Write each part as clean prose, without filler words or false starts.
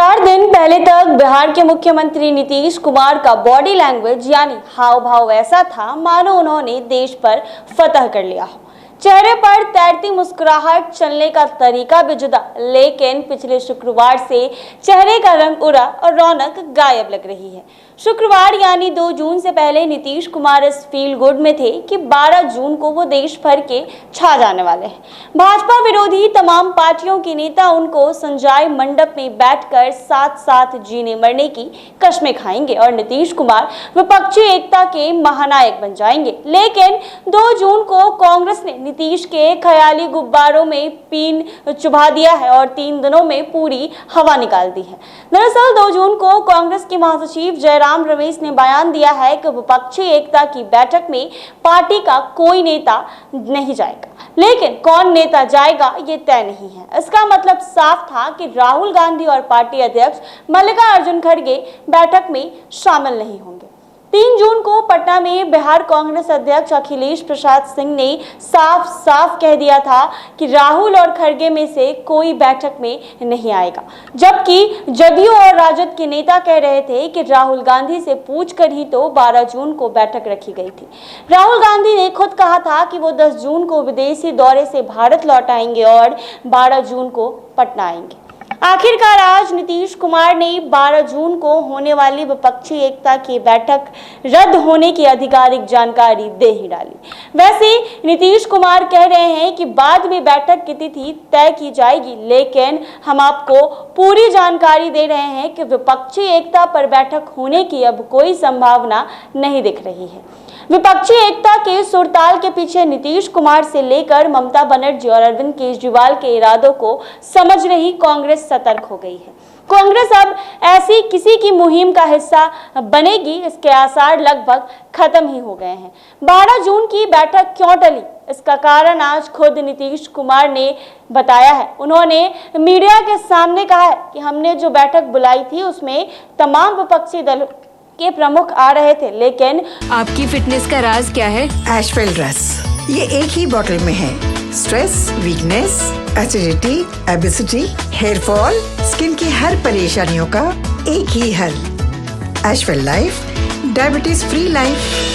4 दिन पहले तक बिहार के मुख्यमंत्री नीतीश कुमार का बॉडी लैंग्वेज यानी हाव भाव ऐसा था मानो उन्होंने देश पर फतह कर लिया हो। चेहरे पर तैरती मुस्कुराहट, चलने का तरीका भी जुदा, लेकिन पिछले शुक्रवार से चेहरे का रंग उड़ा और रौनक गायब लग रही है। शुक्रवार यानी 2 जून से पहले नीतीश कुमार इस फील गुड में थे कि 12 जून को वो देश भर के छा जाने वाले हैं। भाजपा विरोधी तमाम पार्टियों के नेता उनको संजय मंडप में बैठकर साथ साथ जीने मरने की कस्में खाएंगे और नीतीश कुमार विपक्षी एकता के महानायक बन जाएंगे। लेकिन 2 जून को कांग्रेस ने नीतीश के ख्याली गुब्बारों में पीन चुभा दिया है और 3 दिनों में पूरी हवा निकाल दी है। दरअसल 2 जून को कांग्रेस के महासचिव जयराम रमेश ने बयान दिया है कि विपक्षी एकता की बैठक में पार्टी का कोई नेता नहीं जाएगा, लेकिन कौन नेता जाएगा ये तय नहीं है। इसका मतलब साफ था कि राहुल गांधी और पार्टी अध्यक्ष मल्लिकार्जुन खड़गे बैठक में शामिल नहीं होंगे। 3 जून को पटना में बिहार कांग्रेस अध्यक्ष अखिलेश प्रसाद सिंह ने साफ साफ कह दिया था कि राहुल और खड़गे में से कोई बैठक में नहीं आएगा, जबकि जदयू और राजद के नेता कह रहे थे कि राहुल गांधी से पूछकर ही तो 12 जून को बैठक रखी गई थी। राहुल गांधी ने खुद कहा था कि वो 10 जून को विदेशी दौरे से भारत लौट आएंगे और 12 जून को पटना आएंगे। आखिरकार आज नीतीश कुमार ने 12 जून को होने वाली विपक्षी एकता की बैठक रद्द होने की आधिकारिक जानकारी दे ही डाली। वैसे नीतीश कुमार कह रहे हैं कि बाद में बैठक की तिथि तय की जाएगी, लेकिन हम आपको पूरी जानकारी दे रहे हैं कि विपक्षी एकता पर बैठक होने की अब कोई संभावना नहीं दिख रही है। विपक्षी एकता के सुरताल के पीछे नीतीश कुमार से लेकर ममता बनर्जी और अरविंद केजरीवाल के इरादों को समझ रही कांग्रेस सतर्क हो गई है। कांग्रेस अब ऐसी किसी की मुहिम का हिस्सा बनेगी, इसके आसार लगभग खत्म ही हो गए हैं। 12 जून की बैठक क्यों टली, इसका कारण आज खुद नीतीश कुमार ने बताया है। उन्होंने मीडिया के सामने कहा है कि हमने जो बैठक बुलाई थी उसमें तमाम विपक्षी दलों के प्रमुख आ रहे थे, लेकिन आपकी फिटनेस का राज क्या है? एशवेल रस, ये एक ही बोतल में है। Stress, weakness, acidity, obesity, hair fall, skin की हर परेशानियों का एक ही हल। Ashwell life, diabetes free life.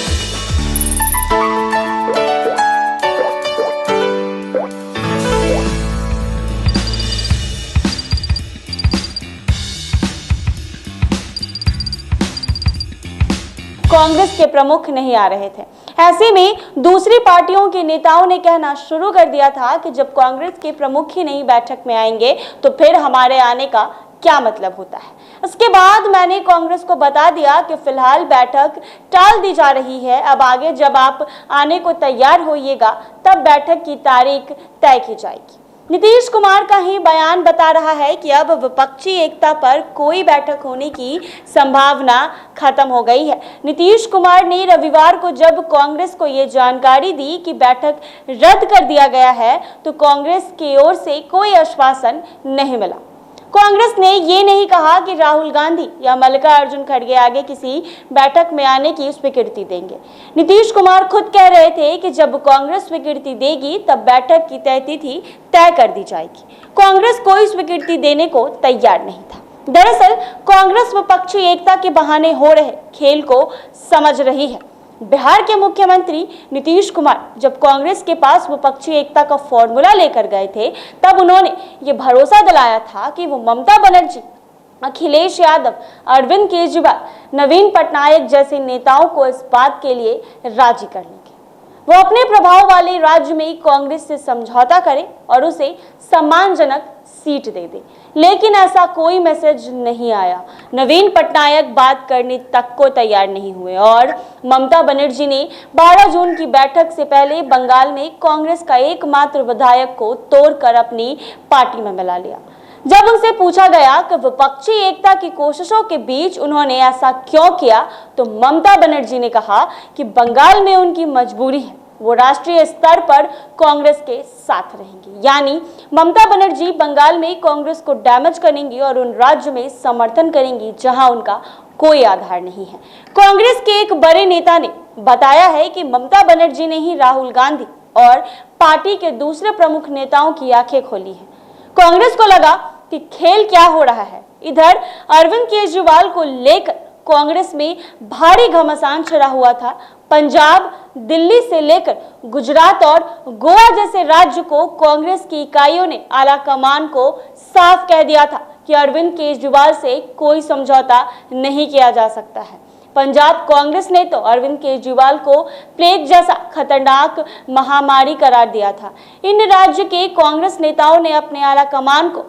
Congress के प्रमुख नहीं आ रहे थे। ऐसे में दूसरी पार्टियों के नेताओं ने कहना शुरू कर दिया था कि जब कांग्रेस के प्रमुख ही नहीं बैठक में आएंगे तो फिर हमारे आने का क्या मतलब होता है। इसके बाद मैंने कांग्रेस को बता दिया कि फिलहाल बैठक टाल दी जा रही है, अब आगे जब आप आने को तैयार होइएगा तब बैठक की तारीख तय की जाएगी। नीतीश कुमार का ही बयान बता रहा है कि अब विपक्षी एकता पर कोई बैठक होने की संभावना खत्म हो गई है। नीतीश कुमार ने रविवार को जब कांग्रेस को ये जानकारी दी कि बैठक रद्द कर दिया गया है तो कांग्रेस की ओर से कोई आश्वासन नहीं मिला। कांग्रेस ने ये नहीं कहा कि राहुल गांधी या मल्लिकार्जुन खड़गे आगे किसी बैठक में आने की स्वीकृति देंगे। नीतीश कुमार खुद कह रहे थे कि जब कांग्रेस स्वीकृति देगी तब बैठक की तय तिथि तय कर दी जाएगी। कांग्रेस कोई स्वीकृति देने को तैयार नहीं था। दरअसल कांग्रेस विपक्षी एकता के बहाने हो रहे खेल को समझ रही है। बिहार के मुख्यमंत्री नीतीश कुमार जब कांग्रेस के पास विपक्षी एकता का फॉर्मूला लेकर गए थे तब उन्होंने ये भरोसा दिलाया था कि वो ममता बनर्जी, अखिलेश यादव, अरविंद केजरीवाल, नवीन पटनायक जैसे नेताओं को इस बात के लिए राजी कर लेंगे वो अपने प्रभाव वाले राज्य में कांग्रेस से समझौता करे और उसे सम्मानजनक सीट दे दे, लेकिन ऐसा कोई मैसेज नहीं आया। नवीन पटनायक बात करने तक को तैयार नहीं हुए और ममता बनर्जी ने 12 जून की बैठक से पहले बंगाल में कांग्रेस का एकमात्र विधायक को तोड़कर अपनी पार्टी में मिला लिया। जब उनसे पूछा गया कि विपक्षी एकता की कोशिशों के बीच उन्होंने ऐसा क्यों किया तो ममता बनर्जी ने कहा कि बंगाल में उनकी मजबूरी है, वो राष्ट्रीय स्तर पर कांग्रेस के साथ रहेंगी। यानी ममता बनर्जी बंगाल में कांग्रेस को डैमेज करेंगी और उन राज्यों में समर्थन करेंगी जहां उनका कोई आधार नहीं है। कांग्रेस के एक बड़े नेता ने बताया है कि ममता बनर्जी ने ही राहुल गांधी और पार्टी के दूसरे प्रमुख नेताओं की आंखें खोली हैं। कांग्रेस को लगा कि खेल क्या हो रहा है, इधर अरविंद केजरीवाल को लेकर कांग्रेस में भारी घमासान छिड़ा हुआ था। पंजाब, दिल्ली से लेकर गुजरात और गोवा जैसे राज्य को कांग्रेस की इकाइयों ने आला कमान को साफ कह दिया था कि अरविंद केजरीवाल से कोई समझौता नहीं किया जा सकता है। पंजाब कांग्रेस ने तो अरविंद केजरीवाल को प्लेग जैसा खतरनाक महामारी करार दिया था। इन राज्य के कांग्रेस नेताओं ने अपने आला कमान को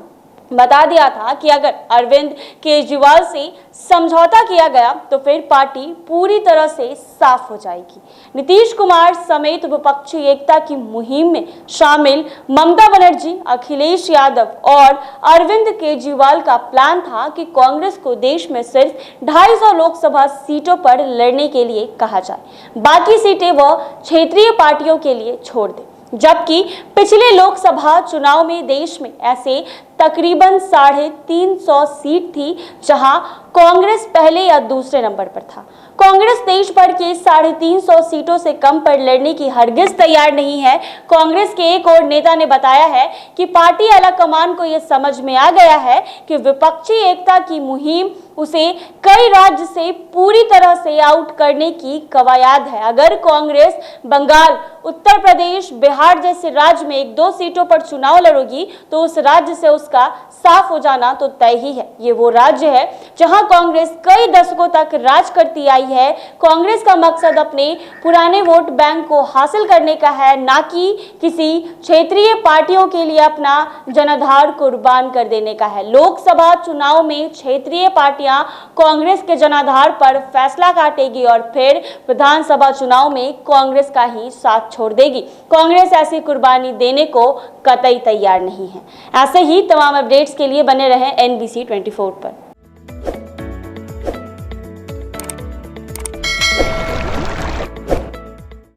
बता दिया था कि अगर अरविंद केजरीवाल से समझौता किया गया तो फिर पार्टी पूरी तरह से साफ हो जाएगी। नीतीश कुमार समेत विपक्षी एकता की मुहिम में शामिल ममता बनर्जी, अखिलेश यादव और अरविंद केजरीवाल का प्लान था कि कांग्रेस को देश में सिर्फ 250 लोकसभा सीटों पर लड़ने के लिए कहा जाए, बाकी सीटें वह क्षेत्रीय पार्टियों के लिए छोड़ दे। जबकि पिछले लोकसभा चुनाव में देश में ऐसे तकरीबन 350 सीट थी जहां कांग्रेस पहले या दूसरे नंबर पर था। कांग्रेस देश भर के 350 सीटों से कम पर लड़ने की हरगिज तैयार नहीं है। कांग्रेस के एक और नेता ने बताया है कि पार्टी आलाकमान को यह समझ में आ गया है कि विपक्षी एकता की मुहिम उसे कई राज्य से पूरी तरह से आउट करने की कवायद है। अगर कांग्रेस बंगाल, उत्तर प्रदेश, बिहार जैसे राज्य में 1-2 सीटों पर चुनाव लड़ेगी तो उस राज्य से उसका साफ हो जाना तो तय ही है। ये वो राज्य है जहां कांग्रेस कई दशकों तक राज करती आई है। कांग्रेस का मकसद अपने पुराने वोट बैंक को हासिल करने का है, ना कि किसी क्षेत्रीय पार्टियों के लिए अपना जनाधार कुर्बान कर देने का है। लोकसभा चुनाव में क्षेत्रीय पार्टियां कांग्रेस के जनाधार पर फैसला काटेगी और फिर विधानसभा चुनाव में कांग्रेस का ही साथ छोड़ देगी। कांग्रेस ऐसी कुर्बानी देने को कतई तैयार नहीं है। ऐसे ही तमाम अपडेट्स के लिए बने रहें NBC 24 पर।